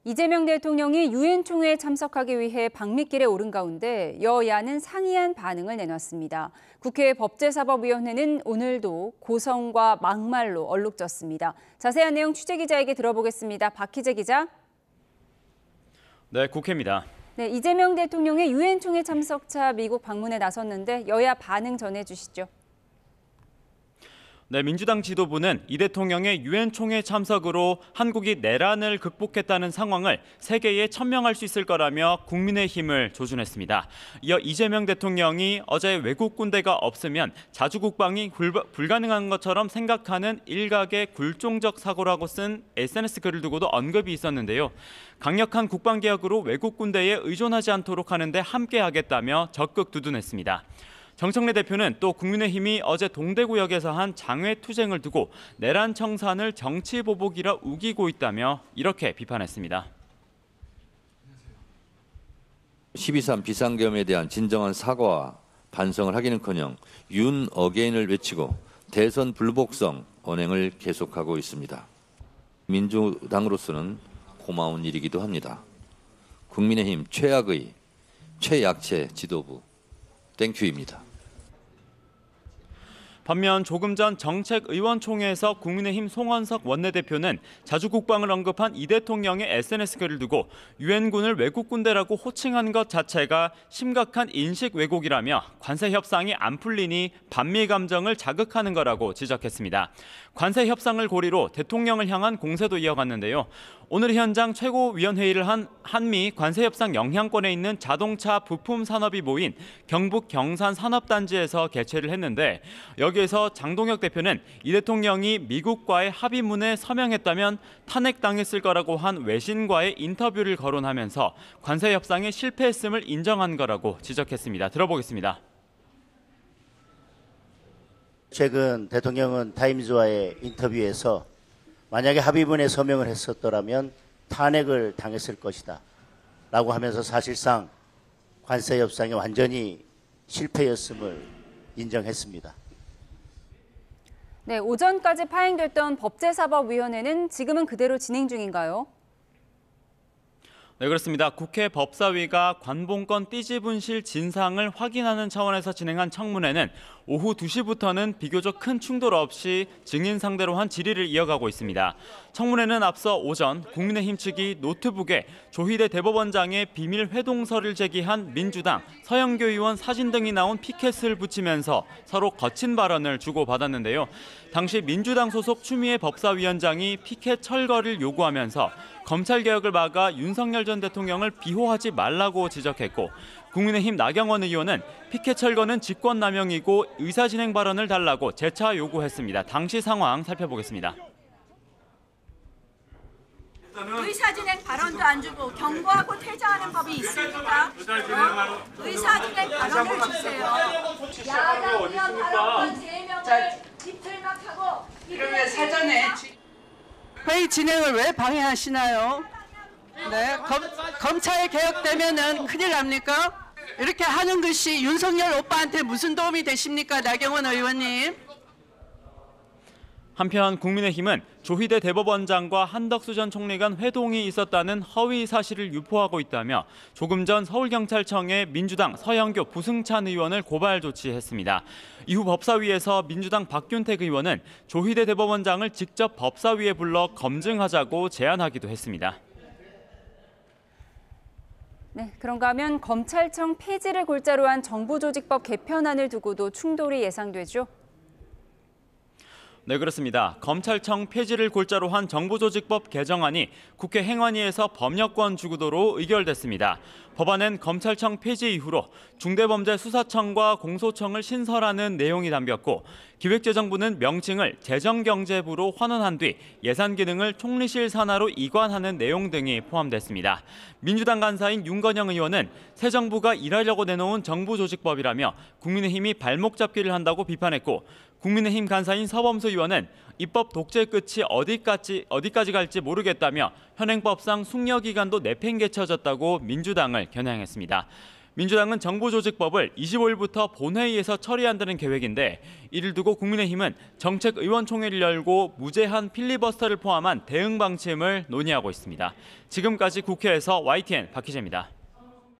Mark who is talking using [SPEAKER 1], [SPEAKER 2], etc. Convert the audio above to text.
[SPEAKER 1] 이재명 대통령이 유엔 총회에 참석하기 위해 방미길에 오른 가운데 여야는 상이한 반응을 내놨습니다. 국회 법제사법위원회는 오늘도 고성과 막말로 얼룩졌습니다. 자세한 내용 취재기자에게 들어보겠습니다. 박희재 기자.
[SPEAKER 2] 네, 국회입니다.
[SPEAKER 1] 네, 이재명 대통령의 유엔 총회 참석차 미국 방문에 나섰는데 여야 반응 전해주시죠.
[SPEAKER 2] 네, 민주당 지도부는 이 대통령의 유엔 총회 참석으로 한국이 내란을 극복했다는 상황을 세계에 천명할 수 있을 거라며 국민의힘을 조준했습니다. 이어 이재명 대통령이 어제 외국 군대가 없으면 자주 국방이 불가능한 것처럼 생각하는 일각의 굴종적 사고라고 쓴 SNS 글을 두고도 언급이 있었는데요. 강력한 국방개혁으로 외국 군대에 의존하지 않도록 하는데 함께하겠다며 적극 두둔했습니다. 정청래 대표는 또 국민의힘이 어제 동대구역에서 한 장외투쟁을 두고 내란 청산을 정치보복이라 우기고 있다며 이렇게 비판했습니다.
[SPEAKER 3] 12.3 비상계엄에 대한 진정한 사과와 반성을 하기는커녕 윤 어게인을 외치고 대선 불복성 언행을 계속하고 있습니다. 민주당으로서는 고마운 일이기도 합니다. 국민의힘 최악의 최약체 지도부 땡큐입니다.
[SPEAKER 2] 반면 조금 전 정책의원총회에서 국민의힘 송원석 원내대표는 자주 국방을 언급한 이 대통령의 SNS 글을 두고 유엔군을 외국 군대라고 호칭한 것 자체가 심각한 인식 왜곡이라며 관세 협상이 안 풀리니 반미 감정을 자극하는 거라고 지적했습니다. 관세 협상을 고리로 대통령을 향한 공세도 이어갔는데요. 오늘 현장 최고위원회의를 한 한미 관세협상 영향권에 있는 자동차 부품 산업이 모인 경북 경산 산업단지에서 개최를 했는데 여기에서 장동혁 대표는 이 대통령이 미국과의 합의문에 서명했다면 탄핵당했을 거라고 한 외신과의 인터뷰를 거론하면서 관세협상에 실패했음을 인정한 거라고 지적했습니다. 들어보겠습니다.
[SPEAKER 4] 최근 대통령은 타임즈와의 인터뷰에서 만약에 합의문에 서명을 했었더라면 탄핵을 당했을 것이다 라고 하면서 사실상 관세 협상이 완전히 실패였음을 인정했습니다.
[SPEAKER 1] 네, 오전까지 파행됐던 법제사법위원회는 지금은 그대로 진행 중인가요?
[SPEAKER 2] 네, 그렇습니다. 국회 법사위가 관봉권 띠지분실 진상을 확인하는 차원에서 진행한 청문회는 오후 2시부터는 비교적 큰 충돌 없이 증인 상대로 한 질의를 이어가고 있습니다. 청문회는 앞서 오전 국민의힘 측이 노트북에 조희대 대법원장의 비밀 회동서를 제기한 민주당 서영교 의원 사진 등이 나온 피켓을 붙이면서 서로 거친 발언을 주고받았는데요. 당시 민주당 소속 추미애 법사위원장이 피켓 철거를 요구하면서 검찰개혁을 막아 윤석열 전 대통령을 비호하지 말라고 지적했고 국민의힘 나경원 의원은 피켓 철거는 직권남용이고 의사진행 발언을 달라고 재차 요구했습니다. 당시 상황 살펴보겠습니다.
[SPEAKER 5] 의사진행 발언도 안 주고 경고하고 퇴장하는 법이 있습니까? 의사진행 발언을 주세요. 야당 의원 발언권 3명을 입틀막하고
[SPEAKER 6] 그러면 사전에
[SPEAKER 7] 회의 진행을 왜 방해하시나요? 네, 검찰 개혁되면은 큰일 납니까? 이렇게 하는 것이 윤석열 오빠한테 무슨 도움이 되십니까, 나경원 의원님?
[SPEAKER 2] 한편 국민의힘은 조희대 대법원장과 한덕수 전 총리 간 회동이 있었다는 허위 사실을 유포하고 있다며 조금 전 서울경찰청에 민주당 서영교 부승찬 의원을 고발 조치했습니다. 이후 법사위에서 민주당 박균택 의원은 조희대 대법원장을 직접 법사위에 불러 검증하자고 제안하기도 했습니다.
[SPEAKER 1] 네, 그런가 하면 검찰청 폐지를 골자로 한 정부조직법 개편안을 두고도 충돌이 예상되죠?
[SPEAKER 2] 네, 그렇습니다. 검찰청 폐지를 골자로 한 정부조직법 개정안이 국회 행안위에서 법여권 주구도로 의결됐습니다. 법안은 검찰청 폐지 이후로 중대범죄수사청과 공소청을 신설하는 내용이 담겼고 기획재정부는 명칭을 재정경제부로 환원한 뒤 예산 기능을 총리실 산하로 이관하는 내용 등이 포함됐습니다. 민주당 간사인 윤건영 의원은 새 정부가 일하려고 내놓은 정부조직법이라며 국민의힘이 발목 잡기를 한다고 비판했고 국민의힘 간사인 서범수 의원은 입법 독재 끝이 어디까지 갈지 모르겠다며 현행법상 숙려기간도 내팽개쳐졌다고 민주당을 겨냥했습니다. 민주당은 정부조직법을 25일부터 본회의에서 처리한다는 계획인데 이를 두고 국민의힘은 정책의원총회를 열고 무제한 필리버스터를 포함한 대응 방침을 논의하고 있습니다. 지금까지 국회에서 YTN 박희재입니다.